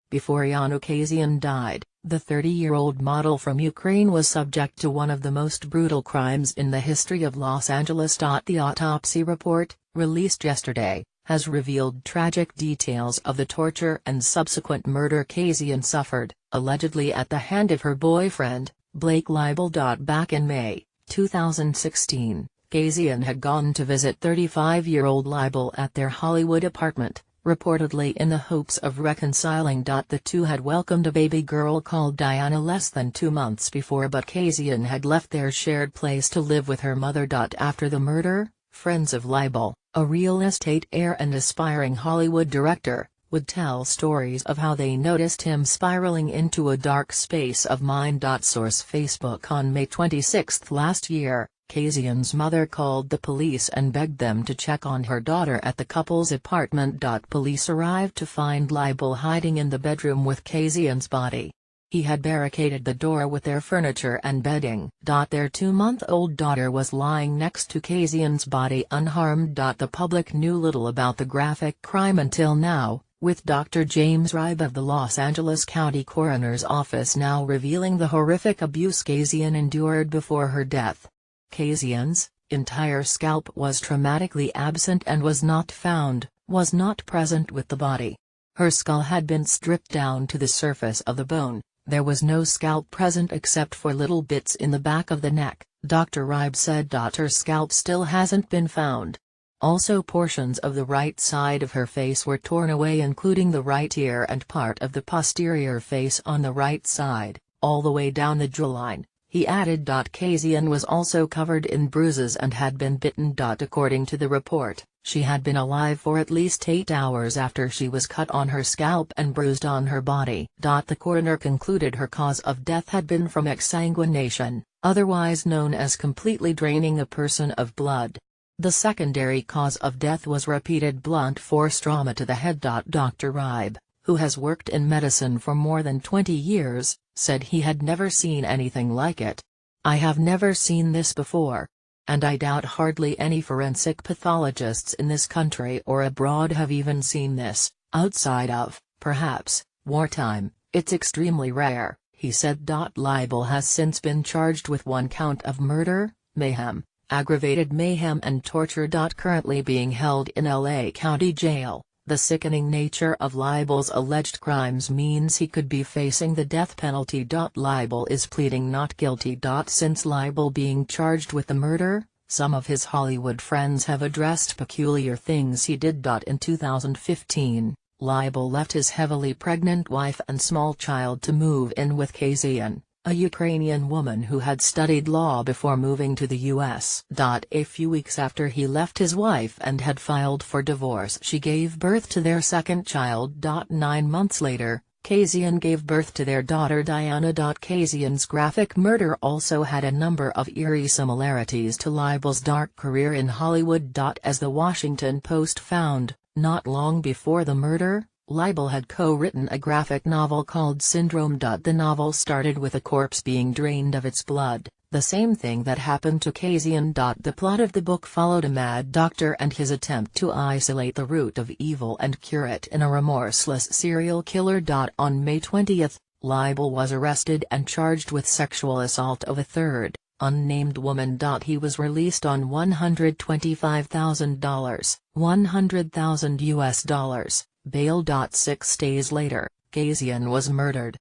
before Iana Kasian died, the 30-year-old model from Ukraine was subject to one of the most brutal crimes in the history of Los Angeles. The autopsy report, released yesterday, has revealed tragic details of the torture and subsequent murder Kasian suffered, allegedly at the hand of her boyfriend, Blake Leibel. Back in May 2016, Kasian had gone to visit 35-year-old Leibel at their Hollywood apartment, reportedly in the hopes of reconciling. The two had welcomed a baby girl called Iana less than 2 months before, but Kasian had left their shared place to live with her mother. After the murder, friends of Leibel, a real estate heir and aspiring Hollywood director, would tell stories of how they noticed him spiraling into a dark space of mind. Source: Facebook. On May 26 last year, Kasian's mother called the police and begged them to check on her daughter at the couple's apartment. Police arrived to find Leibel hiding in the bedroom with Kasian's body. He had barricaded the door with their furniture and bedding. Their 2-month-old daughter was lying next to Kasian's body unharmed. The public knew little about the graphic crime until now, with Dr. James Ribe of the Los Angeles County Coroner's Office now revealing the horrific abuse Kasian endured before her death. Kasian's entire scalp was traumatically absent and was not present with the body. Her skull had been stripped down to the surface of the bone. There was no scalp present except for little bits in the back of the neck, Dr. Ribe said. Her scalp still hasn't been found. Also, portions of the right side of her face were torn away, including the right ear and part of the posterior face on the right side, all the way down the jawline, he added. Kasian was also covered in bruises and had been bitten. According to the report, she had been alive for at least 8 hours after she was cut on her scalp and bruised on her body. The coroner concluded her cause of death had been from exsanguination, otherwise known as completely draining a person of blood. The secondary cause of death was repeated blunt force trauma to the head. Dr. Ribe, who has worked in medicine for more than 20 years, said he had never seen anything like it. "I have never seen this before. And I doubt hardly any forensic pathologists in this country or abroad have even seen this, outside of, perhaps, wartime. It's extremely rare," he said. Leibel has since been charged with 1 count of murder, mayhem, aggravated mayhem and torture. Currently being held in LA County Jail. The sickening nature of Leibel's alleged crimes means he could be facing the death penalty. Leibel is pleading not guilty. Since Leibel being charged with the murder, some of his Hollywood friends have addressed peculiar things he did. In 2015, Leibel left his heavily pregnant wife and small child to move in with Kasian, a Ukrainian woman who had studied law before moving to the U.S. A few weeks after he left his wife and had filed for divorce, she gave birth to their second child. 9 months later, Kasian gave birth to their daughter Iana. Kasian's graphic murder also had a number of eerie similarities to Leibel's dark career in Hollywood. As the Washington Post found, not long before the murder, Leibel had co-written a graphic novel called Syndrome. The novel started with a corpse being drained of its blood, the same thing that happened to Kasian. The plot of the book followed a mad doctor and his attempt to isolate the root of evil and cure it in a remorseless serial killer. On May 20, Leibel was arrested and charged with sexual assault of a third, unnamed woman. He was released on $125,000, $100,000 US bail. 6 days later, Kasian was murdered.